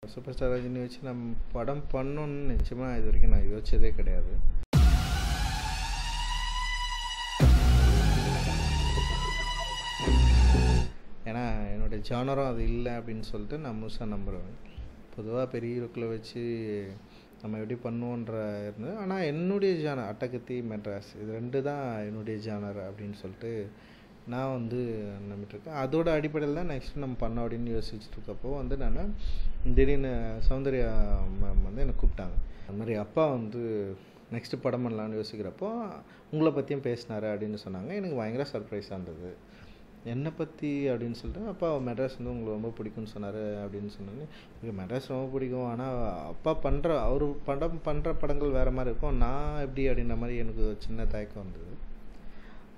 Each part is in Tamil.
சூப்பர் ஸ்டார் ரஜினி வச்சு நம்ம படம் பண்ணணும்னு நிச்சயமாக இது வரைக்கும் நான் யோசிச்சதே கிடையாது. ஏன்னா என்னுடைய ஜானரும் அது இல்லை அப்படின்னு சொல்லிட்டு நான் முழுசாக நம்புகிறேன். பொதுவாக பெரிய ஹீரோக்களை வச்சு நம்ம எப்படி பண்ணுவோன்ற இருந்தது. ஆனால் என்னுடைய ஜானர் அட்டகத்தி மெட்ராஸ் இது ரெண்டு தான் என்னுடைய ஜானர் அப்படின்னு சொல்லிட்டு நான் நம்பிட்டுருக்கேன். அதோட அடிப்படையில் தான் நெக்ஸ்ட் நம்ம பண்ணோம் அப்படின்னு யோசிச்சுட்ருக்கப்போ நான் திடீர்னு சௌந்தர்யா மேம் என்னை கூப்பிட்டாங்க. அது மாதிரி அப்பா நெக்ஸ்ட்டு படம் பண்ணலான்னு யோசிக்கிறப்போ உங்களை பற்றியும் பேசினார் அப்படின்னு சொன்னாங்க. எனக்கு பயங்கர சர்ப்ரைஸாக இருந்தது. என்னை பற்றி அப்படின்னு சொல்லிட்டு அப்பா மெட்ராஸ் உங்களுக்கு ரொம்ப பிடிக்கும்னு சொன்னார் அப்படின்னு சொன்னோன்னே மெட்ராஸ் ரொம்ப பிடிக்கும். ஆனால் அப்பா அவர் பண்ணுற படங்கள் வேறு மாதிரி இருக்கும், நான் எப்படி அப்படின்ற மாதிரி எனக்கு ஒரு சின்ன தயக்கம் வந்தது.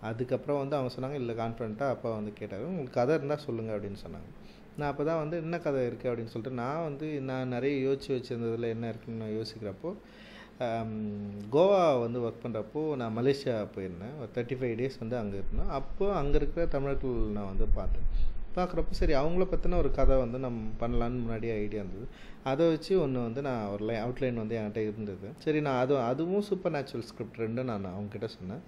அதுக்கப்புறம் அவங்க சொன்னாங்க இல்லை கான்ஃபிடண்ட்டாக அப்பா கேட்டார், உங்களுக்கு கதை இருந்தால் சொல்லுங்கள் அப்படின்னு சொன்னாங்க. நான் அப்போ தான் என்ன கதை இருக்குது அப்படின்னு சொல்லிட்டு நான் நிறைய யோசித்து வச்சுருந்ததில் என்ன இருக்குன்னு நான் யோசிக்கிறப்போ கோவா ஒர்க் பண்ணுறப்போ நான் மலேசியா போயிருந்தேன். ஒரு 35 days அங்கே இருந்தேன். அப்போது அங்கே இருக்கிற தமிழர்கள் நான் பார்க்குறப்போ சரி அவங்கள பற்றின ஒரு கதை நம்ம பண்ணலான்னு முன்னாடியே ஐடியா இருந்தது. அதை வச்சு ஒன்று நான் ஒரு அவுட்லைன் என்கிட்ட இருந்தது. சரி நான் அதுவும் சூப்பர் நேச்சுரல் ஸ்கிரிப்ட் ரெண்டும் நான் அவங்ககிட்ட சொன்னேன்.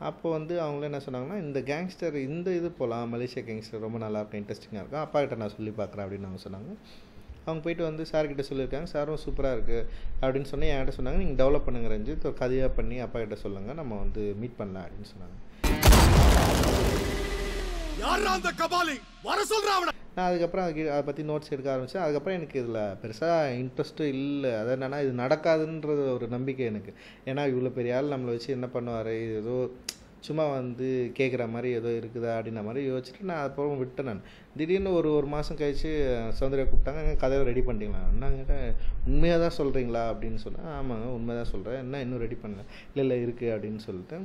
அப்போது அவங்களே என்ன சொன்னாங்கன்னா இந்த கேங்ஸ்டர் இது போகலாம், மலேசியா கேங்ஸ்டர் ரொம்ப நல்லாயிருக்கும், இன்ட்ரெஸ்டிங்காக இருக்கும், அப்பா கிட்ட நான் சொல்லி பார்க்குறேன் அப்படின்னு அவங்க சொன்னாங்க. அவங்க போயிட்டு சார்கிட்ட சொல்லியிருக்காங்க, சாரும் சூப்பராக இருக்குது அப்படின்னு சொன்னேன். என்கிட்ட சொன்னாங்க நீங்கள் டெவலப் பண்ணுங்க ரஞ்சித், ஒரு கதையாக பண்ணி அப்பா கிட்ட சொல்லுங்கள், நம்ம மீட் பண்ணலாம் அப்படின்னு சொன்னாங்க. நான் அதுக்கப்புறம் அதை பற்றி நோட்ஸ் எடுக்க ஆரம்பித்தேன். அதுக்கப்புறம் எனக்கு இதில் பெருசாக இன்ட்ரெஸ்ட்டும் இல்லை. அது என்னென்னா இது நடக்காதுன்றது ஒரு நம்பிக்கை எனக்கு. ஏன்னா இவ்வளோ பெரிய ஆள் நம்மளை வச்சு என்ன பண்ணுவார், இது ஏதோ சும்மா கேட்குற மாதிரி ஏதோ இருக்குதா அப்படின்ற மாதிரி யோசிச்சுட்டு நான் அப்புறம் விட்டேன். நான் திடீர்னு ஒரு மாதம் கழித்து சௌந்தர்யா கூப்பிட்டாங்க, எங்கள் கதையை ரெடி பண்ணிட்டீங்களா? நான் கேட்டேன் உண்மையாக தான் சொல்கிறீங்களா அப்படின்னு சொன்னேன். ஆமாங்க உண்மையாக தான் சொல்கிறேன், என்ன இன்னும் ரெடி பண்ணல? இல்லை இருக்குது அப்படின்னு சொல்லிட்டு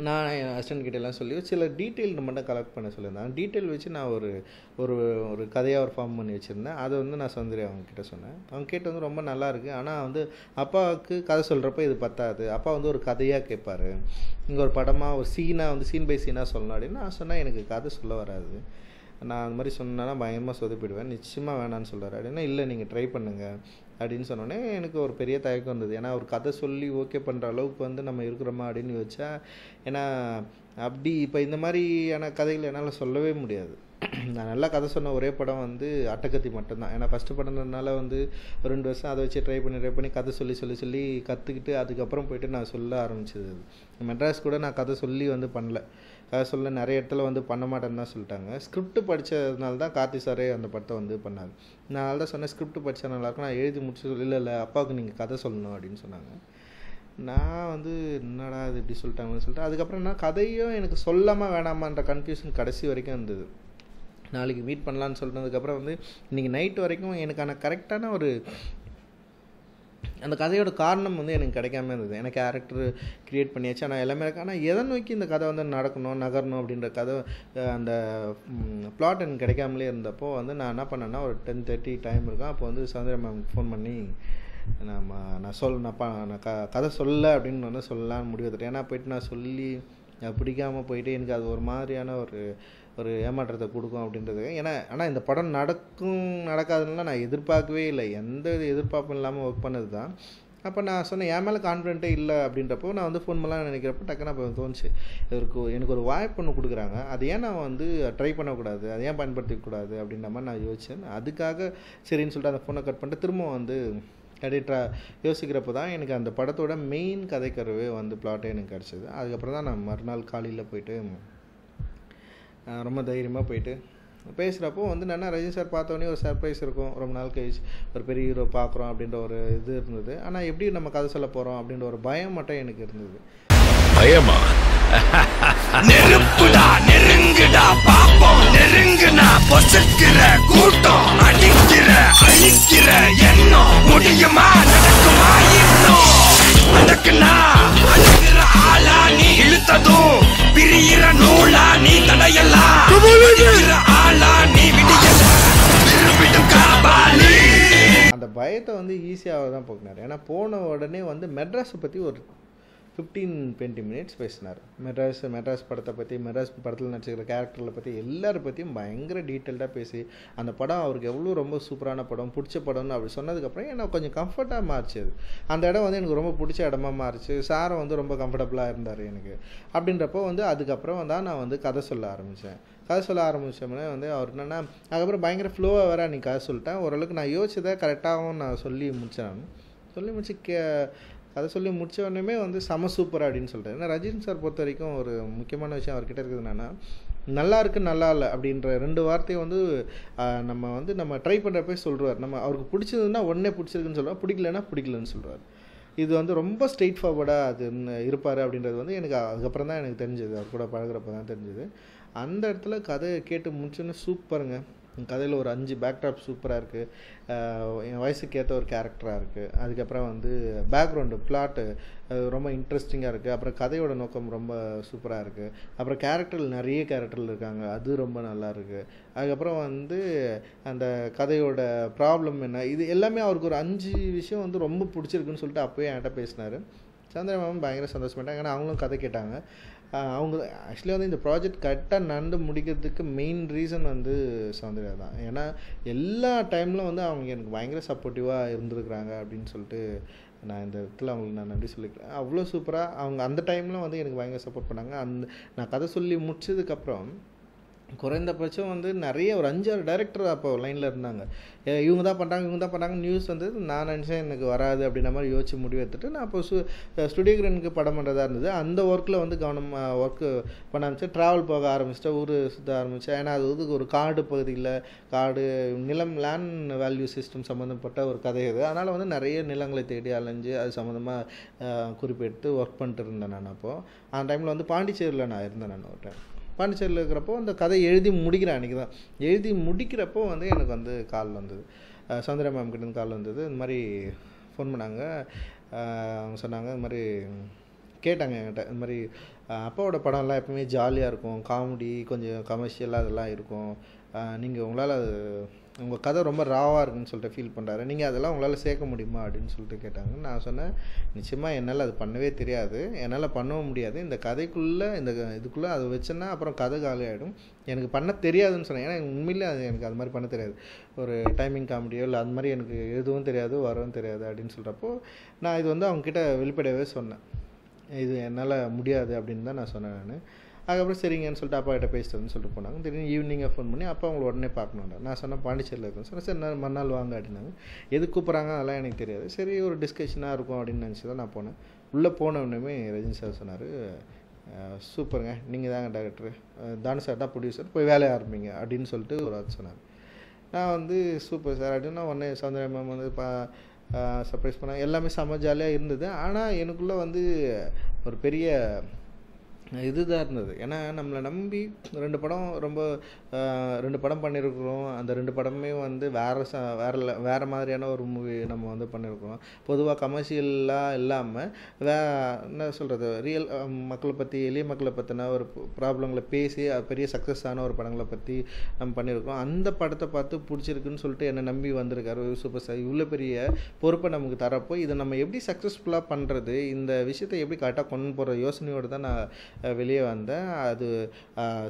நான் என் அசிஸ்டன்ட் கிட்டெல்லாம் சொல்லி சில டீட்டெயில் மட்டும் கலெக்ட் பண்ண சொல்லியிருந்தேன். டீட்டெயில் வச்சு நான் ஒரு ஒரு கதையாக ஒரு ஃபார்ம் பண்ணி வச்சுருந்தேன். அதை நான் சௌந்தர்யா அவங்கக்கிட்ட சொன்னேன். அவங்க கேட்டு ரொம்ப நல்லா இருக்குது, ஆனால் அப்பாவுக்கு கதை சொல்கிறப்ப இது பத்தாது, அப்பா ஒரு கதையாக கேட்பார், இங்கே ஒரு படமாக ஒரு சீனாக சீன் பை சீனாக சொல்லணும் அப்படின்னு நான் சொன்னேன். எனக்கு கதை சொல்ல வராது, நான் அந்த மாதிரி சொன்னேன்னா பயமாக சொதப்பிடுவேன், நிச்சயமாக வேணான்னு சொல்கிறார் அப்படின்னா. இல்லை நீங்கள் ட்ரை பண்ணுங்கள் அப்படின்னு சொன்னோடனே எனக்கு ஒரு பெரிய தயக்கம் இருந்தது. ஏன்னா ஒரு கதை சொல்லி ஓகே பண்ணுற அளவுக்கு நம்ம இருக்கிறோமா அப்படின்னு யோசிச்சா, ஏன்னா அப்படி இப்போ இந்த மாதிரியான கதைகள் என்னால் சொல்லவே முடியாது. நான் நல்லா கதை சொன்ன ஒரே படம் அட்டகத்தி மட்டும்தான். ஏன்னா ஃபஸ்ட்டு படம்னால 2 வருஷம் அதை வச்சு ட்ரை பண்ணி கதை சொல்லி கற்றுக்கிட்டு அதுக்கப்புறம் போய்ட்டு நான் சொல்ல ஆரம்பிச்சது. மெட்ராஸ் கூட நான் கதை சொல்லி பண்ணல, கதை சொல்ல நிறைய இடத்துல பண்ண மாட்டேன்னு தான் சொல்லிட்டாங்க. ஸ்கிரிப்ட் படித்ததுனால தான் கார்த்தி சாரே அந்த படத்தை பண்ணார். நான் தான் சொன்னேன் ஸ்கிரிப்ட் படித்தா நல்லாயிருக்கும், நான் எழுதி முடிச்சு இல்லை அப்பாவுக்கு நீங்கள் கதை சொல்லணும் அப்படின்னு சொன்னாங்க. நான் என்னடா இது இப்படி சொல்லிட்டாங்கன்னு சொல்லிட்டு அதுக்கப்புறம் நான் கதையும் எனக்கு சொல்லாமல் வேணாமான்ற கன்ஃபியூஷன் கடைசி வரைக்கும் இருந்தது. நாளைக்கு மீட் பண்ணலான்னு சொல்லிட்டதுக்கப்புறம் இன்றைக்கி நைட்டு வரைக்கும் எனக்கான கரெக்டான ஒரு அந்த கதையோட காரணம் எனக்கு கிடைக்காம இருந்தது. எனக்கு கேரக்டர் க்ரியேட் பண்ணியாச்சு, ஆனால் எல்லாமே இருக்குது. ஆனால் எதை நோக்கி இந்த கதை நடக்கணும் நகரணும் அப்படின்ற கதை அந்த பிளாட் எனக்கு கிடைக்காமலே இருந்தப்போ நான் என்ன பண்ணேன்னா ஒரு 10:30 டைம் இருக்கும். அப்போ சௌந்தர்யா மேம் ஃபோன் பண்ணி நான் கதை சொல்ல அப்படின்னு சொல்லலான்னு முடிவு எடுத்துட்டேன். ஏன்னா போயிட்டு நான் சொல்லி பிடிக்காமல் போயிட்டு எனக்கு அது ஒரு மாதிரியான ஒரு ஏமாற்றத்தை கொடுக்கும் அப்படின்றது. ஏன்னா ஆனால் இந்த படம் நடக்காதுன்னா நான் எதிர்பார்க்கவே இல்லை, எந்த எதிர்பார்ப்பும் இல்லாமல் ஒர்க் பண்ணது தான். அப்போ நான் சொன்னேன் என் மேலே கான்ஃபிடென்ட்டே இல்லை அப்படின்றப்போ நான் ஃபோன் பண்ணலான்னு நினைக்கிறப்போ டக்குன்னு அப்போ தோணுச்சு, எனக்கு ஒரு வாய்ப்பு ஒன்று கொடுக்குறாங்க, அது ஏன் நான் ட்ரை பண்ணக்கூடாது, அதை ஏன் பயன்படுத்திக்கூடாது அப்படின்ற மாதிரி நான் யோசித்தேன். அதுக்காக சரின்னு சொல்லிட்டு அந்த ஃபோனை கட் பண்ணிட்டு திரும்ப யோசிக்கிறப்போ தான் எனக்கு அந்த படத்தோட மெயின் கதைக்கருவே பிளாட்டே எனக்கு கிடச்சிது. அதுக்கப்புறம் தான் நான் மறுநாள் காலையில் போயிட்டு ரொம்ப தைரியமாக போயிட்டு பேசுகிறப்போ நான் ரஜினி சார் பார்த்தோன்னே ஒரு சர்ப்ரைஸ் இருக்கும், ரொம்ப நாள் கழிச்சு ஒரு பெரிய ஹீரோ பார்க்குறோம் அப்படின்ற ஒரு இது இருந்தது. ஆனால் எப்படி நம்ம கதை சொல்ல போகிறோம் அப்படின்ற ஒரு பயம் மட்டும் எனக்கு இருந்தது. பயமா? நெருப்புடா நெருங்குடா பாப்போம், நெருங்குனா பொசுக்கிற கூட்டம், அடிக்கிற அழிக்கிற எண்ணம், முடியுமா நடக்குமா இன்னும், நடக்குனா அழுகிற ஆளா நீ இழுத்ததும், பிரியிற நூலா நீ தடையலாம், ஆளா நீ விடியல விரும்பிடும் காபாலி. அந்த பயத்தை ஈஸியாக தான் போக்குனார். ஏன்னா போன உடனே மெட்ராஸை பற்றி ஒரு 15-20 மினிட்ஸ் பேசினார். மெட்ராஸ் படத்தை பற்றி, மெட்ராஸ் படத்தில் நடிச்சிக்கிற கேரக்டரில் பற்றி எல்லாரை பற்றியும் பயங்கர டீட்டெயில்டாக பேசி அந்த படம் அவருக்கு எவ்வளோ ரொம்ப சூப்பரான படம், பிடிச்ச படம்னு அப்படி சொன்னதுக்கப்புறம் எனக்கு கொஞ்சம் கம்ஃபர்ட்டாக மாறிச்சு. அந்த இடம் வந்து எனக்கு ரொம்ப பிடிச்ச இடமா மாறிச்சு. சாரை வந்து ரொம்ப கம்ஃபர்டபுளாக இருந்தார் எனக்கு. அப்படின்றப்போ வந்து அதுக்கப்புறம் தான் நான் வந்து கதை சொல்ல ஆரம்பித்தேன். கதை சொல்ல ஆரம்பித்தோம்னா வந்து அவர் என்னென்னா அதுக்கப்புறம் பயங்கர ஃப்ளோவாக வேறு அன்றைக்கி கதை சொல்லிட்டேன். ஓரளவுக்கு நான் யோசிச்சதை கரெக்டாகவும் நான் சொல்லி முடித்தேன். கதை சொல்லி முடித்த உடனே வந்து செம சூப்பர் அப்படின்னு சொல்லிட்டேன். ஏன்னா ரஜினி சார் பொறுத்த வரைக்கும் ஒரு முக்கியமான விஷயம் அவர்கிட்ட இருக்குது என்னென்னா, நல்லா இருக்கு நல்லா இல்லை அப்படின்ற 2 வார்த்தையை வந்து நம்ம ட்ரை பண்ணுறப்ப சொல்கிறார். அவருக்கு பிடிச்சதுன்னா உடனே பிடிச்சிருக்குன்னு சொல்லுவார், பிடிக்கலன்னா பிடிக்கலன்னு சொல்கிறார். இது வந்து ரொம்ப ஸ்ட்ரெயிட் ஃபார்வர்டாக அது இருப்பார் அப்படின்றது வந்து எனக்கு அதுக்கப்புறம் தான் எனக்கு தெரிஞ்சது. அவர் கூட பழகிறப்ப தான் தெரிஞ்சது. அந்த இடத்துல கதை கேட்டு முடிச்சோன்னே சூப்பருங்க. கதையில் ஒரு 5 பேக்ட்ராப் சூப்பராக இருக்குது. என் வயசுக்கு ஏற்ற ஒரு கேரக்டராக இருக்குது. அதுக்கப்புறம் வந்து பேக்ரவுண்டு பிளாட்டு ரொம்ப இன்ட்ரெஸ்டிங்காக இருக்குது. அப்புறம் கதையோட நோக்கம் ரொம்ப சூப்பராக இருக்குது. அப்புறம் நிறைய கேரக்டரில் இருக்காங்க, அது ரொம்ப நல்லா இருக்குது. அதுக்கப்புறம் வந்து அந்த கதையோட ப்ராப்ளம் என்ன, இது எல்லாமே அவருக்கு ஒரு 5 விஷயம் வந்து ரொம்ப பிடிச்சிருக்குன்னு சொல்லிட்டு அப்போயே என்கிட்ட பேசினார். சந்திரமாமன் பயங்கர சந்தோஷப்பட்டாங்க. ஏன்னா அவங்களும் கதை கேட்டாங்க. அவங்க ஆக்சுவலி வந்து இந்த ப்ராஜெக்ட் கரெக்டாக நடந்து முடிக்கிறதுக்கு மெயின் ரீசன் வந்து சௌந்தர்யா தான். ஏன்னா எல்லா டைமில் வந்து அவங்க எனக்கு பயங்கர சப்போர்ட்டிவாக இருந்திருக்கிறாங்க அப்படின்னு சொல்லிட்டு நான் இந்த இடத்துல அவங்களுக்கு நான் நன்றி சொல்லிக்கிறேன். அவ்வளோ சூப்பராக அவங்க அந்த டைமில் வந்து எனக்கு பயங்கர சப்போர்ட் பண்ணாங்க. நான் கதை சொல்லி முடிச்சதுக்கப்புறம் குறைந்தபட்சம் வந்து நிறைய ஒரு 5-6 டைரக்டர் அப்போ லைனில் இருந்தாங்க. இவங்க தான் பண்ணுறாங்க நியூஸ் வந்து நான் நினச்சேன் எனக்கு வராது அப்படின்ற மாதிரி யோசிச்சு முடிவு எடுத்துட்டு நான் அப்போ ஸ்டுடியோ கிரனுக்கு படம் பண்ணுறதா இருந்தது. அந்த ஒர்க்கில் வந்து கவனமாக ஒர்க்கு பண்ண ஆரம்பித்தேன். ட்ராவல் போக ஆரம்பிச்சிட்டேன், ஊர் சுற்ற ஆரம்பித்தேன். ஏன்னா அது வந்து ஒரு காடு பகுதியில் நிலம் லேண்ட் வேல்யூ சிஸ்டம் சம்மந்தப்பட்ட ஒரு கதை இது. அதனால் வந்து நிறைய நிலங்களை தேடி அலைஞ்சு அது சம்மந்தமாக குறிப்பெடுத்து ஒர்க் பண்ணிட்டு இருந்தேன். நான் அப்போது அந்த டைமில் வந்து பாண்டிச்சேரியில் நான் இருந்தேன். நான் ஒரு டைம் பாண்டிச்சேரியில் இருக்கிறப்போ அந்த கதை எழுதி முடிக்கிறேன். அன்றைக்கி தான் எழுதி முடிக்கிறப்போ வந்து எனக்கு வந்து கால் வந்தது, சௌந்தர்யா மேம் கிட்டேருந்து கால் வந்தது. இந்த மாதிரி ஃபோன் பண்ணாங்க. அவங்க சொன்னாங்க, இந்த மாதிரி கேட்டாங்க என்கிட்ட, இந்த மாதிரி அப்பாவோட படம்லாம் எப்பவுமே ஜாலியாக இருக்கும், காமெடி கொஞ்சம் கமர்ஷியலாக அதெல்லாம் இருக்கும், நீங்கள் உங்களால் அது உங்கள் கதை ரொம்ப ராவாக இருக்குன்னு சொல்லிட்டு ஃபீல் பண்ணுறாரு, நீங்கள் அதெல்லாம் உங்களால் சேர்க்க முடியுமா அப்படின்னு சொல்லிட்டு கேட்டாங்க. நான் சொன்னேன், நிச்சயமாக என்னால் அது பண்ணவே தெரியாது, என்னால் பண்ணவும் முடியாது. இந்த கதைக்குள்ளே இதுக்குள்ளே அதை வச்சேன்னா அப்புறம் கதை காலி ஆகிடும், எனக்கு பண்ண தெரியாதுன்னு சொன்னேன். ஏன்னா உண்மையிலே எனக்கு அது மாதிரி பண்ண தெரியாது. ஒரு டைமிங் காமெடியோ இல்லை அது மாதிரி எனக்கு எதுவும் தெரியாது, வரவும் தெரியாது அப்படின்னு சொல்கிறப்போ நான் இது வந்து அவங்கக்கிட்ட வெளிப்படையாகவே சொன்னேன், இது என்னால் முடியாது அப்படின்னு தான் நான் சொன்னேன். நான் அதுக்கப்புறம் சரிங்கன்னு சொல்லிட்டு அப்பா கிட்ட பேசிட்டு சொல்லிட்டு போனாங்க. திடீர்னு ஈவினிங்காக ஃபோன் பண்ணி அப்பா அவங்களை உடனே பார்க்கணுண்டா. நான் சொன்னேன் பாண்டிச்சேரியில் இருக்கேன். சொன்னேன் சரி மறுநாள் வாங்க அப்படின்னாங்க. எது கூப்பிட்றாங்க அதெல்லாம் எனக்கு தெரியாது. சரி ஒரு டிஸ்கஷனாக இருக்கும் அப்படின்னு நினச்சி தான் நான் போனேன். உள்ளே போன உடனே ரஜினி சார் சொன்னார், சூப்பருங்க, நீங்கள் தாங்க டைரக்டரு, தானு சார் தான் ப்ரொடியூசர், போய் வேலையை ஆரம்பிங்க அப்படின்னு சொல்லிட்டு ஒரு வார்த்தை சொன்னார். நான் வந்து சூப்பர் சார் அப்படின்னு நான் உடனே சௌந்தர்யா மேம் வந்து சர்ப்ரைஸ் பண்ணாங்க. எல்லாமே செம்ம ஜாலியாக இருந்தது. ஆனால் எனக்குள்ளே வந்து ஒரு பெரிய இதுதான் இருந்தது. ஏன்னா நம்மளை நம்பி 2 படம் ரொம்ப 2 படம் பண்ணியிருக்கிறோம். அந்த 2 படமே வந்து வேறு மாதிரியான ஒரு மூவி நம்ம வந்து பண்ணியிருக்கிறோம். பொதுவாக கமர்ஷியலாக இல்லாமல் என்ன சொல்கிறது, ரியல் மக்களை பற்றி, எளிய மக்களை பற்றின ஒரு ப்ராப்ளங்களை பேசி பெரிய சக்ஸஸ் ஆன ஒரு படங்களை பற்றி நம்ம பண்ணியிருக்கோம். அந்த படத்தை பார்த்து பிடிச்சிருக்குன்னு சொல்லிட்டு என்னை நம்பி வந்திருக்காரு ஒரு சூப்பர் ஸ்டார். இவ்வளோ பெரிய பொறுப்பை நமக்கு தரப்போ இதை நம்ம எப்படி சக்ஸஸ்ஃபுல்லாக பண்ணுறது, இந்த விஷயத்தை எப்படி கரெக்டாக கொண்டு போகிற யோசனையோடு தான் நான் வெளியே வந்தேன். அது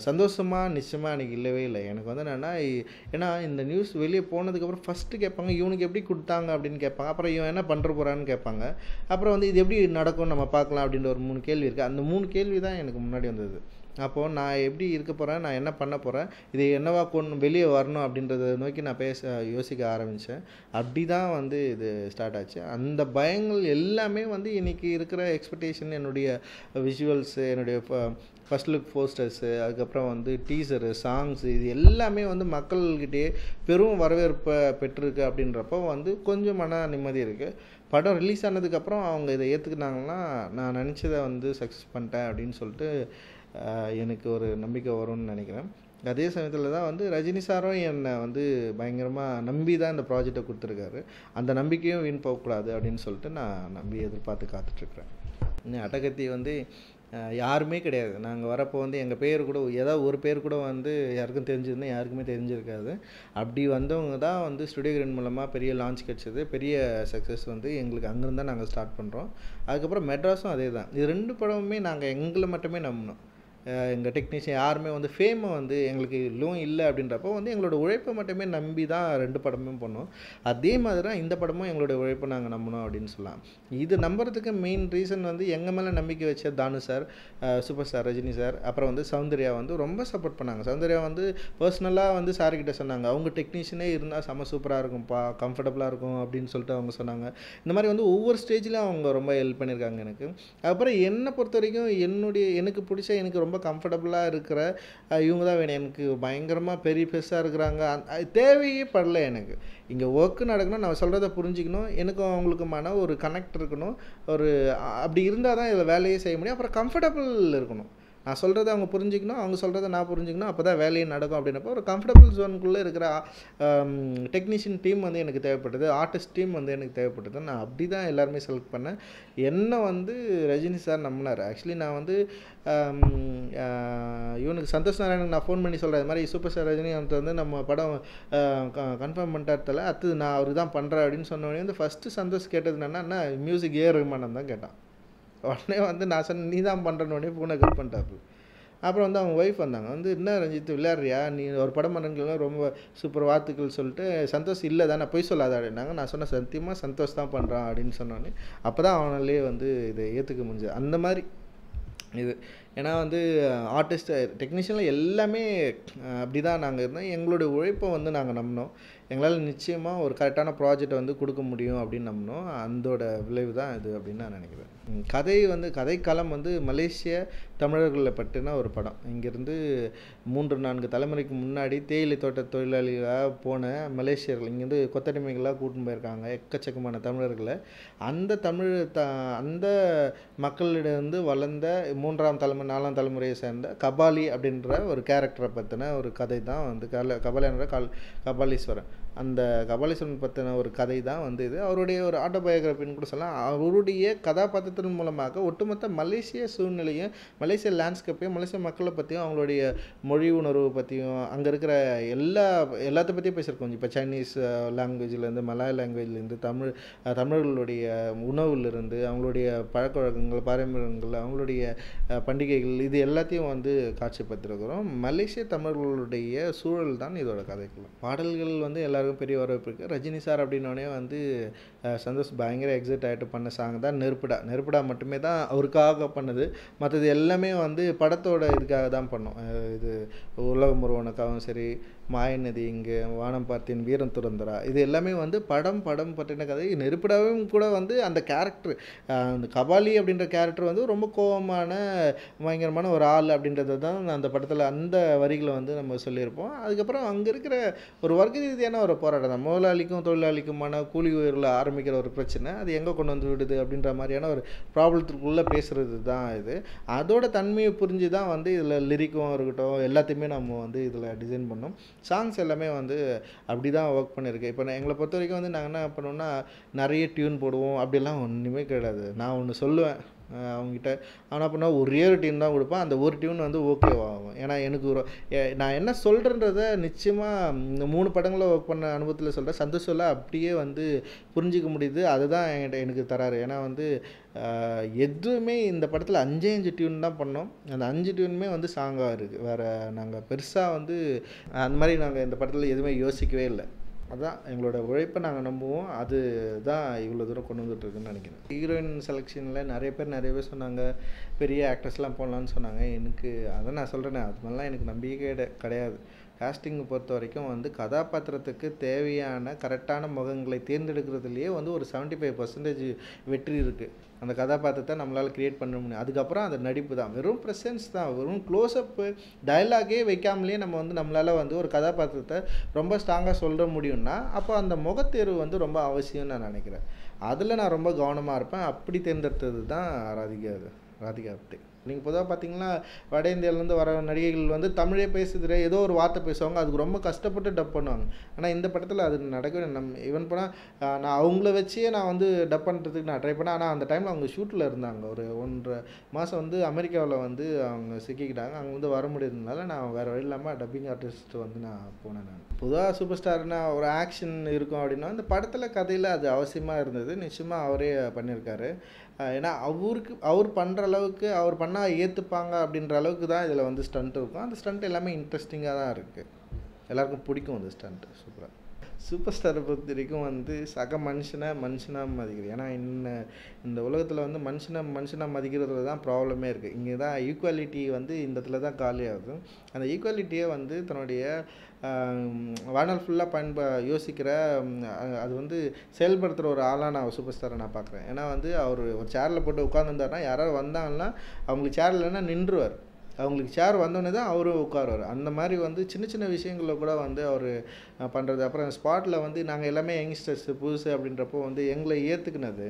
சந்தோஷமாக நிச்சயமாக எனக்கு இல்லவே இல்லை. எனக்கு வந்து ஏன்னா இந்த நியூஸ் வெளியே போனதுக்கப்புறம் ஃபஸ்ட்டு கேட்பாங்க, இவனுக்கு எப்படி கொடுத்தாங்க அப்படின்னு கேட்பாங்க. அப்புறம் இவன் என்ன பண்ணுற போகிறான்னு கேட்பாங்க. அப்புறம் வந்து இது எப்படி நடக்கும் நம்ம பார்க்கலாம் அப்படின்ற ஒரு 3 கேள்வி இருக்குது. அந்த 3 கேள்வி தான் எனக்கு முன்னாடி வந்தது. அப்போது நான் எப்படி இருக்க போகிறேன், நான் என்ன பண்ண போகிறேன், இது என்னவா வெளியே வரணும் அப்படின்றத நோக்கி நான் யோசிக்க ஆரம்பித்தேன். அப்படி தான் வந்து இது ஸ்டார்ட் ஆச்சு. அந்த பயங்கள் எல்லாமே வந்து இன்றைக்கி இருக்கிற எக்ஸ்பெக்டேஷன், என்னுடைய விஷுவல்ஸு, என்னுடைய ஃபஸ்ட் லுக் போஸ்டர்ஸு, அதுக்கப்புறம் வந்து டீசரு, சாங்ஸு, இது எல்லாமே வந்து மக்கள்கிட்டயே பெரும் வரவேற்பை பெற்றிருக்கு. அப்படின்றப்போ வந்து கொஞ்சம் மன நிம்மதி இருக்குது. படம் ரிலீஸ் ஆனதுக்கப்புறம் அவங்க இதை ஏற்றுக்கினாங்கன்னா நான் நினச்சதை வந்து சக்ஸஸ் பண்ணிட்டேன் அப்படின்னு சொல்லிட்டு எனக்கு ஒரு நம்பிக்கை வரும்னு நினைக்கிறேன். அதே சமயத்தில் தான் வந்து ரஜினி சாரும் என்னை வந்து பயங்கரமாக நம்பி தான் இந்த ப்ராஜெக்டை கொடுத்துருக்காரு. அந்த நம்பிக்கையும் வீண் போகக்கூடாது அப்படின்னு சொல்லிட்டு நான் நம்பி எதிர்பார்த்து காத்துட்ருக்குறேன். அட்டகத்தி வந்து யாருமே கிடையாது. நாங்க வரப்போ வந்து எங்க பேர் கூட ஏதாவது ஒரு பேர் கூட வந்து யாருக்கும் தெரிஞ்சிருந்தா யாருக்குமே தெரிஞ்சிருக்காது. அப்படி வந்தவங்க தான் வந்து ஸ்டுடியோ கிரீன் மூலமா பெரிய லான்ச் கிடைச்சது. பெரிய சக்ஸஸ் வந்து எங்களுக்கு அங்கேருந்து தான் நாங்க ஸ்டார்ட் பண்றோம். அதுக்கப்புறம் மெட்ராஸும் அதே தான். இது 2 படமுமே நாங்க எங்கள மட்டுமே நம்பினோம். எங்க டெக்னீஷியன் யாருமே வந்து ஃபேமை வந்து எங்களுக்கு லோன் இல்லை அப்படின்றப்போ வந்து எங்களோட உழைப்பை மட்டுமே நம்பி தான் 2 படமும் பண்ணோம். அதே மாதிரி தான் இந்த படமும் எங்களுடைய உழைப்பை நாங்கள் நம்பினோம் அப்படின்னு சொல்லலாம். இது நம்புறதுக்கு மெயின் ரீசன் வந்து எங்கள் மேலே நம்பிக்கை வச்ச தானு sir, super star Rajini sir, அப்புறம் வந்து சௌந்தர்யா வந்து ரொம்ப சப்போர்ட் பண்ணாங்க. சௌந்தர்யா வந்து பர்சனலாக வந்து சார்கிட்ட சொன்னாங்க, அவங்க டெக்னீஷியனே இருந்தால் செம்ம சூப்பராக இருக்கும்ப்பா, கம்ஃபர்டபுளாக இருக்கும் அப்படின்னு சொல்லிட்டு அவங்க சொன்னாங்க. இந்த மாதிரி வந்து ஒவ்வொரு ஸ்டேஜ்லையும் அவங்க ரொம்ப ஹெல்ப் பண்ணியிருக்காங்க எனக்கு. அப்புறம் என்னை பொறுத்த வரைக்கும் எனக்கு பிடிச்ச எனக்கு ரொம்ப கம்ஃபர்டபுளாக இருக்கிற இவங்க தான் வேணும். எனக்கு பயங்கரமாக பெருசாக இருக்கிறாங்க, தேவையே படல எனக்கு. இங்கே ஒர்க்கு நடக்கணும், நான் சொல்கிறத புரிஞ்சிக்கணும், எனக்கும் அவங்களுக்குமான ஒரு கனெக்ட் இருக்கணும். அப்படி இருந்தால் தான் இதில் வேலையே செய்ய முடியும். அப்புறம் கம்ஃபர்டபுள் இருக்கணும். நான் சொல்கிறத அவங்க புரிஞ்சிக்கணும், அவங்க சொல்கிறத நான் புரிஞ்சிக்கணும். அப்போ தான் வேலையே நடக்கும். அப்படின்னப்போ ஒரு கம்ஃபர்டபுள் ஜோனுக்குள்ளே இருக்கிற டெக்னீஷியன் டீம் வந்து எனக்கு தேவைப்பட்டது, ஆர்டிஸ்ட் டீம் வந்து எனக்கு தேவைப்பட்டது. நான் அப்படி தான் எல்லாருமே செலக்ட் பண்ணேன். என்னை வந்து ரஜினி சார் நம்பினார். ஆக்சுவலி நான் வந்து இவனுக்கு சந்தோஷ் நாராயணனுக்கு நான் ஃபோன் பண்ணி சொல்கிறேன், இது மாதிரி சூப்பர் ஸ்டார் ரஜினி வந்து நம்ம படம் கன்ஃபார்ம் பண்ணிட்டார்த்தல, அடுத்தது நான் அவருக்கு தான் பண்ணுறேன் அப்படின்னு சொன்னோடனே வந்து ஃபஸ்ட்டு சந்தோஷ் கேட்டது என்னன்னா மியூசிக் ரஹ்மான் தான் கேட்டான். உடனே வந்து நான் சொன்னேன் நீ தான் பண்ணுறனோடனே ஃபோனை கட் பண்ணிட்டாப்பு. அப்புறம் வந்து அவங்க ஒய்ஃப் வந்தாங்க, வந்து என்ன ரஞ்சித் விளையாடுறியா, நீ ஒரு படம் பண்ணுறீங்களா, ரொம்ப சூப்பர் வாழ்த்துக்கள் சொல்லிட்டு, சந்தோஷ் இல்லை தானே பொய் சொல்லாத அப்படின்னாங்க. நான் சொன்னேன் சத்தியமாக சந்தோஷ் தான் பண்ணுறான் அப்படின்னு சொன்னோன்னே அப்போ தான் அவனாலே வந்து இதை ஏற்றுக்க முடிஞ்சது. அந்த மாதிரி இது ஏன்னா வந்து ஆர்டிஸ்ட் டெக்னீஷியனில் எல்லாமே அப்படி தான் நாங்கள் இருந்தோம். எங்களுடைய உழைப்பை வந்து நாங்கள் நம்பினோம். எங்களால் நிச்சயமாக ஒரு கரெக்டான ப்ராஜெக்டை வந்து கொடுக்க முடியும் அப்படின்னு நம்பினோம். அதோட விளைவு தான் இது அப்படின்னு நான் நினைக்கிறேன். கதைக்களம் வந்து மலேசிய தமிழர்களை பற்றின ஒரு படம். இங்கேருந்து 3-4 தலைமுறைக்கு முன்னாடி தேயிலை தோட்ட தொழிலாளிகளாக போன மலேசியர்கள் இங்கேருந்து கொத்தடிமைகளாக கூட்டின்னு போயிருக்காங்க எக்கச்சக்கமான தமிழர்களை. அந்த மக்களிடந்து வளர்ந்த 3ஆம் தலைமுறை 4ஆம் தலைமுறையை சேர்ந்த கபாலி அப்படின்ற ஒரு கேரக்டரை பற்றின ஒரு கதை தான் வந்து கபாலின்ற கபாலீஸ்வரன். அந்த கபாலீஸ்வரன் பற்றின ஒரு கதை தான் வந்து இது. அவருடைய ஒரு ஆட்டோபயோகிராஃபின்னு கூட சொல்லலாம். அவருடைய கதாபாத்திரத்தின் மூலமாக ஒட்டுமொத்த மலேசிய சூழ்நிலையும், மலேசிய லேண்ட்ஸ்கேப்பையும், மலேசிய மக்களை பற்றியும், அவங்களுடைய மொழி உணர்வு பற்றியும், அங்கே இருக்கிற எல்லாத்த பற்றியும் பேசியிருக்கோம். இப்போ சைனீஸ் லாங்குவேஜ்லேருந்து, மலாய் லாங்குவேஜ்லேருந்து, தமிழர்களுடைய உணவுலேருந்து, அவங்களுடைய பழக்க வழக்கங்கள், பாரம்பரியங்கள், அவங்களுடைய பண்டிகைகள், இது எல்லாத்தையும் வந்து காட்சிப்படுத்திருக்கிறோம். மலேசிய தமிழர்களுடைய சூழல் தான் இதோட கதைக்குள்ள. பாடல்கள் வந்து எல்லாருக்கும் பெரிய வரவேற்பு இருக்குது. ரஜினி சார் அப்படின்னோடனே வந்து சந்தோஷ் பயங்கர எக்ஸைட் ஆகிட்டு பண்ண சாங் தான் நெருப்புடா மட்டுமே தான் அவருக்காக பண்ணது. மற்றது எல்லாமே வந்து படத்தோட இதுக்காக தான் பண்ணோம். இது உலகம் ஒருவனுக்காகவும் சரி, மாயநதி இங்கே, வானம் பார்த்தேன், வீரம் துறந்தரா, இது எல்லாமே வந்து படம் பற்றின கதை. நெருப்புடாவும் கூட வந்து அந்த கேரக்டர், அந்த கபாலி அப்படின்ற கேரக்டர் வந்து ரொம்ப கோபமான பயங்கரமான ஒரு ஆள் அப்படின்றது தான் அந்த படத்தில் அந்த வரிகளை வந்து நம்ம சொல்லியிருப்போம். அதுக்கப்புறம் அங்கே இருக்கிற ஒரு வர்க்க ரீதியான ஒரு போராட்டம் தான். முதலாளிக்கும் தொழிலாளிக்குமான கூலி உயர்வில் ஆரம்பிக்கிற ஒரு பிரச்சனை, அது எங்கே கொண்டு வந்து விடுது அப்படின்ற மாதிரியான ஒரு ப்ராப்ளத்துக்குள்ளே பேசுகிறது தான் இது. அதோட தன்மையை புரிஞ்சு தான் வந்து இதில் லிரிக்கும் இருக்கட்டும் எல்லாத்தையுமே நம்ம வந்து இதில் டிசைன் பண்ணோம். சாங்ஸ் எல்லாமே வந்து அப்படி தான் ஒர்க் பண்ணியிருக்கேன். இப்போ எங்களை பொறுத்த வரைக்கும் வந்து நாங்கள் என்ன பண்ணுவோம்னா நிறைய டியூன் போடுவோம், அப்படிலாம் ஒன்றுமே கிடையாது. நான் ஒன்று சொல்லுவேன் அவங்ககிட்ட, ஆனால் பண்ணால் ஒரே ஒரு டியூன் தான் கொடுப்பேன். அந்த ஒரு டியூன் வந்து ஓகேவாகும். ஏன்னா எனக்கு நான் என்ன சொல்கிறேன்றத நிச்சயமாக இந்த 3 படங்களில் ஒர்க் பண்ண அனுபவத்தில் சொல்கிறேன். சந்தோஷம்லாம் அப்படியே வந்து புரிஞ்சிக்க முடியுது. அதுதான் எனக்கு தராரு. ஏன்னா வந்து எதுவுமே இந்த படத்தில் 5 டியூன் தான் பண்ணோம். அந்த 5 டியூனுமே வந்து சாங்காக இருக்குது. வேறு நாங்கள் பெருசாக வந்து அந்த மாதிரி நாங்கள் இந்த படத்தில் எதுவுமே யோசிக்கவே இல்லை. அதான் எங்களோட உழைப்பை நாங்கள் நம்புவோம். அது தான் இவ்வளோ தூரம் கொண்டு வந்துட்டுருக்குன்னு நினைக்கிறேன். ஹீரோயின் செலெக்ஷனில் நிறைய பேர் சொன்னாங்க, பெரிய ஆக்டர்ஸ்லாம் போடலான்னு சொன்னாங்க. எனக்கு அதான் நான் சொல்கிறேனே, அது மாதிரிலாம் எனக்கு நம்பிக்கை கிடையாது. காஸ்டிங்கை பொறுத்த வரைக்கும் வந்து கதாபாத்திரத்துக்கு தேவையான கரெக்டான முகங்களை தேர்ந்தெடுக்கிறதுலையே வந்து ஒரு 75% வெற்றி இருக்குது. அந்த கதாபாத்திரத்தை நம்மளால் க்ரியேட் பண்ண முடியும். அதுக்கப்புறம் அந்த நடிப்பு தான், வெறும் ப்ரெசன்ஸ் தான், வெறும் க்ளோஸ்அப்பு டைலாகே வைக்காமலே நம்ம வந்து நம்மளால் வந்து ஒரு கதாபாத்திரத்தை ரொம்ப ஸ்ட்ராங்காக சொல்ல முடியும்னா அப்போ அந்த முகத்தேர்வு வந்து ரொம்ப அவசியம்னு நான் நினைக்கிறேன். அதில் நான் ரொம்ப கவனமாக இருப்பேன். அப்படி தேர்ந்தெடுத்தது தான் ராதிகா ஆப்டே. நீங்கள் பொதுவாக பார்த்தீங்கன்னா வட இந்தியாவிலேருந்து வர நடிகைகள் வந்து தமிழே பேசுகிற ஏதோ ஒரு வார்த்தை பேசுவாங்க, அதுக்கு ரொம்ப கஷ்டப்பட்டு டப் பண்ணுவாங்க. ஆனால் இந்த படத்தில் அது நடக்கவே ஈவன் போனால் நான் அவங்கள வச்சே நான் வந்து டப் பண்ணுறதுக்கு நான் ட்ரை பண்ணேன். ஆனால் அந்த டைமில் அவங்க ஷூட்டில் இருந்தாங்க. ஒரு 1.5 மாதம் வந்து அமெரிக்காவில் வந்து அவங்க சிக்கிக்கிட்டாங்க. அங்கே வந்து வர முடியாததுனால நான் வேறு வழி இல்லாமல் டப்பிங் ஆர்டிஸ்ட் வந்து நான் போனேன். நான் பொதுவாக சூப்பர் ஸ்டார்னா ஒரு ஆக்ஷன் இருக்கும் அப்படின்னா இந்த படத்தில் கதையில் அது அவசியமாக இருந்தது. நிச்சயமாக அவரே பண்ணியிருக்காரு. ஏன்னா அவர் பண்ணுற அளவுக்கு அவர் பண்ணால் ஏற்றுப்பாங்க அப்படின்ற அளவுக்கு தான் இதில் வந்து ஸ்டண்ட் இருக்கும். அந்த ஸ்டண்ட் எல்லாமே இன்ட்ரெஸ்டிங்காக தான் இருக்குது. எல்லாருக்கும் பிடிக்கும் அந்த ஸ்டண்ட்டு. சூப்பராக சூப்பர் ஸ்டாரை பொறுத்த வரைக்கும் வந்து சக மனுஷனாக மதிக்கிறது. ஏன்னா இந்த உலகத்தில் வந்து மனுஷனாக மதிக்கிறதுல தான் ப்ராப்ளமே இருக்குது. இங்கே தான் ஈக்குவாலிட்டி வந்து இந்த இடத்துல தான் காலியாகுது. அந்த ஈக்குவாலிட்டியை வந்து தன்னுடைய வாழ்நாள் ஃபுல்லாக யோசிக்கிற அது வந்து செயல்படுத்துகிற ஒரு ஆளாக நான் சூப்பர் ஸ்டாரை நான் பார்க்குறேன். ஏன்னா வந்து அவர் ஒரு சேரில் போட்டு உட்காந்துருந்தாருன்னா யாராவது வந்தாங்கன்னா அவங்களுக்கு சேர் இல்லைன்னா நின்றுவார். அவங்களுக்கு சேர் வந்தோடனே தான் அவரும் உட்காருவார். அந்த மாதிரி வந்து சின்ன சின்ன விஷயங்களில் கூட வந்து அவர் பண்ணுறது. அப்புறம் ஸ்பாட்டில் வந்து நாங்கள் எல்லாமே யங்ஸ்டர்ஸ் புதுசு அப்படின்றப்போ வந்து எங்களை ஏற்றுக்கினது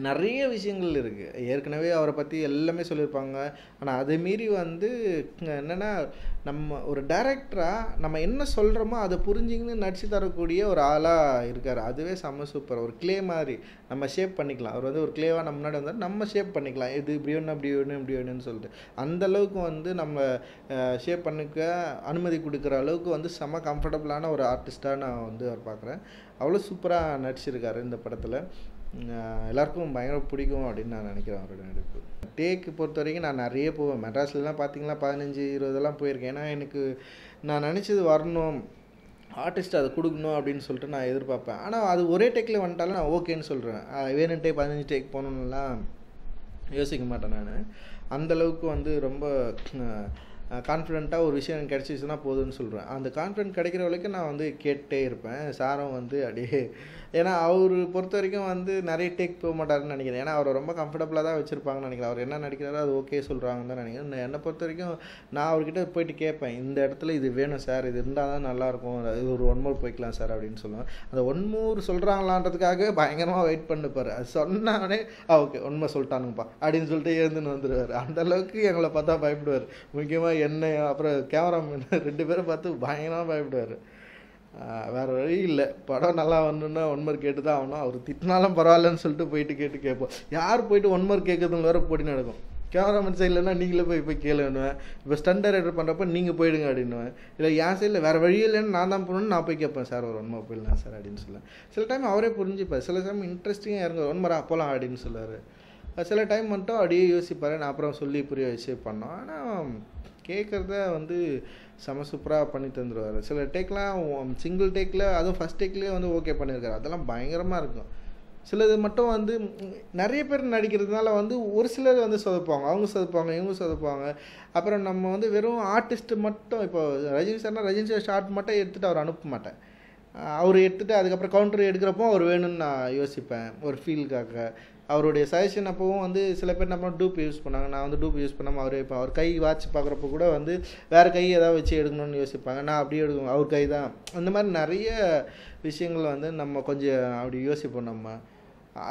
நிறைய விஷயங்கள் இருக்குது. ஏற்கனவே அவரை பற்றி எல்லாமே சொல்லியிருப்பாங்க. ஆனால் அதை மீறி வந்து என்னென்னா நம்ம ஒரு டைரக்டராக நம்ம என்ன சொல்கிறோமோ அதை புரிஞ்சுக்கின்னு நடிச்சு தரக்கூடிய ஒரு ஆளாக இருக்கார். அதுவே செம்ம சூப்பர். ஒரு கிளே மாதிரி நம்ம ஷேப் பண்ணிக்கலாம். அவர் வந்து ஒரு கிளேவாக நம்ம முன்னாடி வந்தால் நம்ம ஷேப் பண்ணிக்கலாம். இது இப்படி ஒன்று அப்படி ஒன்று இப்படி ஒன்றுன்னு சொல்லிட்டு அந்தளவுக்கு வந்து நம்ம ஷேப் பண்ணிக்க அனுமதி கொடுக்குற அளவுக்கு வந்து செம்ம கம்ஃபர்டபுளான ஒரு ஆர்டிஸ்ட்டாக நான் வந்து அவர் பார்க்குறேன். அவ்வளோ சூப்பராக நடிச்சிருக்காரு இந்த படத்தில். எல்லாருக்கும் பயங்கர பிடிக்கும் அப்படின்னு நான் நினைக்கிறேன் அவரோட நடிப்பு. டேக்கு பொறுத்த வரைக்கும் நான் நிறைய போவேன். மெட்ராஸ்லாம் பார்த்தீங்கன்னா 15-20 போயிருக்கேன். ஏன்னா எனக்கு நான் நினச்சது வரணும், ஆர்டிஸ்ட் அதை கொடுக்கணும் அப்படின்னு சொல்லிட்டு நான் எதிர்பார்ப்பேன். ஆனால் அது ஒரே டேக்கில் வந்துட்டாலும் நான் ஓகேன்னு சொல்கிறேன். வேணுன்ட்டே 15 டேக் போகணுன்னுலாம் யோசிக்க மாட்டேன். நான் அந்தளவுக்கு வந்து ரொம்ப கான்ஃபிடென்ட்டாக ஒரு விஷயம் எனக்கு கிடச்சிச்சுன்னா போதும்னு சொல்கிறேன். அந்த கான்ஃபிடென்ட் கிடைக்கிற வரைக்கும் நான் வந்து கேட்டே இருப்பேன். சாரும் வந்து அப்படியே ஏன்னா அவர் பொறுத்த வரைக்கும் வந்து நிறைய டேக் போக மாட்டாருன்னு நினைக்கிறேன். ஏன்னா அவரை ரொம்ப கம்ஃபர்டபுளாக தான் வச்சுருப்பாங்கன்னு நினைக்கிறேன். அவர் என்ன நடிக்கிறாரோ அது ஓகே சொல்கிறாங்கன்னு தான் நினைக்கிறேன். என்னை பொறுத்த வரைக்கும் நான் அவர்கிட்ட போயிட்டு கேட்பேன், இந்த இடத்துல இது வேணும் சார், இது இருந்தால் தான் நல்லாயிருக்கும், இது ஒரு 1 more போய்க்கலாம் சார் அப்படின்னு சொல்லுவேன். அந்த 1 more சொல்கிறாங்களான்றதுக்காகவே பயங்கரமாக வெயிட் பண்ணிப்பார். அது சொன்னாலே ஓகே 1 more சொல்லிட்டானுங்கப்பா அப்படின்னு சொல்லிட்டு எழுந்துன்னு வந்துடுவார். அந்தளவுக்கு எங்களை பார்த்தா பயப்படுவார். முக்கியமாக என்னை அப்புறம் கேமராமேன் 2 பேரை பார்த்து பயங்கரமாக பயப்படுவார். வேறு வழி இல்லை. படம் நல்லா வரணுன்னா 1 more கேட்டு தான் ஆகணும். அவர் திட்டினாலும் பரவாயில்லன்னு சொல்லிட்டு போயிட்டு கேட்போம். யார் போயிட்டு 1 more கேட்குறதுன்னு வேறு போட்டி நடக்கும். கேமராமேன் சைட்லன்னா நீங்களே போய் கேளுன்னுவேன். இப்போ ஸ்டண்ட் டைரக்டர் பண்ணுறப்ப நீங்கள் போயிடுங்க அப்படின்னுவேன். இல்லை என் சைடில் வேறு வழி இல்லைன்னு நான் தான் போகணுன்னு நான் போய் கேட்பேன், சார் ஒரு 1 more போயிடலாம் சார் அப்படின்னு சொல்லுவேன். சில டைம் அவரே புரிஞ்சுப்பார். சில டைம் இன்ட்ரெஸ்டிங்காக இறங்க 1 more போகலாம் அப்படின்னு சொல்லுவார். சில டைம் மட்டும் அப்படியே யோசிப்பார். நான் அப்புறம் சொல்லி புரிய வச்சு பண்ணோம். ஆனால் கேட்குறத வந்து செம சூப்பராக பண்ணி தந்துடுவார். சில டேக்லாம் சிங்கிள் டேக்கில் அதுவும் ஃபஸ்ட் டேக்லேயே வந்து ஓகே பண்ணியிருக்காரு. அதெல்லாம் பயங்கரமாக இருக்கும். சிலது மட்டும் வந்து நிறைய பேர் நடிக்கிறதுனால வந்து ஒரு சிலர் வந்து சொதப்பாங்க, அவங்க சொதப்பாங்க, இவங்க சொதப்பாங்க. அப்புறம் நம்ம வந்து வெறும் ஆர்டிஸ்ட்டு மட்டும் இப்போ ரஜினி சார்னா ரஜினி சார் ஷார்ட் மட்டும் எடுத்துகிட்டு அவர் அனுப்ப மாட்டேன். அவர் எடுத்துகிட்டு அதுக்கப்புறம் கவுண்டர் எடுக்கிறப்போ அவர் வேணும்னு நான் யோசிப்பேன் ஒரு ஃபீலுக்காக. அவருடைய சஜஷன் அப்போவும் வந்து சில பேர் நம்ம டூப் யூஸ் பண்ணாங்க. நான் வந்து டூப் யூஸ் பண்ணாமல் அவரே இப்போ அவர் கை வாட்ச் பார்க்குறப்ப கூட வந்து வேறு கை ஏதாவது வச்சு எடுக்கணும்னு யோசிப்பாங்க. நான் அப்படியே எடுக்கணும், அவர் கை தான். அந்த மாதிரி நிறைய விஷயங்கள் வந்து நம்ம கொஞ்சம் அப்படி யோசிப்போம். நம்ம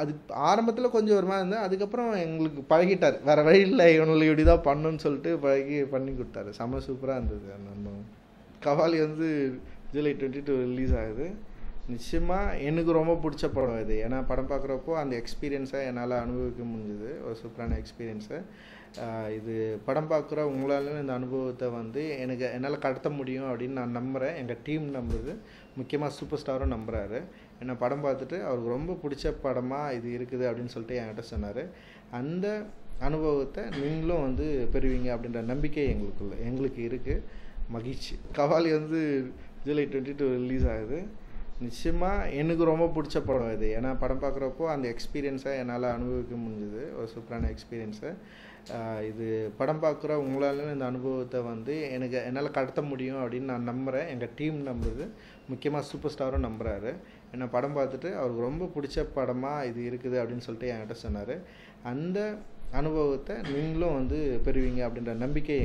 அது ஆரம்பத்தில் கொஞ்சம் ஒரு மாதிரி இருந்தால் அதுக்கப்புறம் எங்களுக்கு பழகிட்டார். வேறு வழி இல்லை, இவனுக்கு இப்படி தான் பண்ணணுன்னு சொல்லிட்டு பண்ணி கொடுத்தாரு. செம்ம சூப்பராக இருந்தது. அந்த கபாலி வந்து ஜூலை 22 ரிலீஸ் ஆகுது. நிச்சயமாக எனக்கு ரொம்ப பிடிச்ச படம் இது. ஏன்னா படம் பார்க்குறப்போ அந்த எக்ஸ்பீரியன்ஸை என்னால் அனுபவிக்க முடிஞ்சுது. ஒரு சூப்பரான எக்ஸ்பீரியன்ஸை. இது படம் பார்க்குற உங்களாலும் இந்த அனுபவத்தை வந்து என்னால் கடத்த முடியும் அப்படின்னு நான் நம்புகிறேன். எங்கள் டீம் நம்புது, முக்கியமாக சூப்பர் ஸ்டாரும் நம்புகிறாரு. என்னை படம் பார்த்துட்டு அவருக்கு ரொம்ப பிடிச்ச படமாக இது இருக்குது அப்படின்னு சொல்லிட்டு என்கிட்ட சொன்னார். அந்த அனுபவத்தை நீங்களும் வந்து பெறுவீங்க அப்படின்ற நம்பிக்கை எங்களுக்கு இருக்குது. மகிழ்ச்சி. கபாலி வந்து ஜூலை 22 ரிலீஸ் ஆகுது. நிச்சயமாக எனக்கு ரொம்ப பிடிச்ச படம் இது. ஏன்னா படம் பார்க்குறப்போ அந்த எக்ஸ்பீரியன்ஸை என்னால் அனுபவிக்க முடிஞ்சுது. ஒரு சூப்பரான எக்ஸ்பீரியன்ஸை. இது படம் பார்க்குற உங்களாலும் இந்த அனுபவத்தை வந்து என்னால் கடத்த முடியும் அப்படின்னு நான் நம்புகிறேன். எங்கள் டீம் நம்புது, முக்கியமாக சூப்பர் ஸ்டாரும் நம்புகிறாரு. என்னை படம் பார்த்துட்டு அவருக்கு ரொம்ப பிடிச்ச படமாக இது இருக்குது அப்படின்னு சொல்லிட்டு என்கிட்ட சொன்னார். அந்த அனுபவத்தை நீங்களும் வந்து பெறுவீங்க அப்படின்ற நம்பிக்கை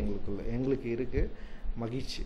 எங்களுக்கு இருக்குது. மகிழ்ச்சி.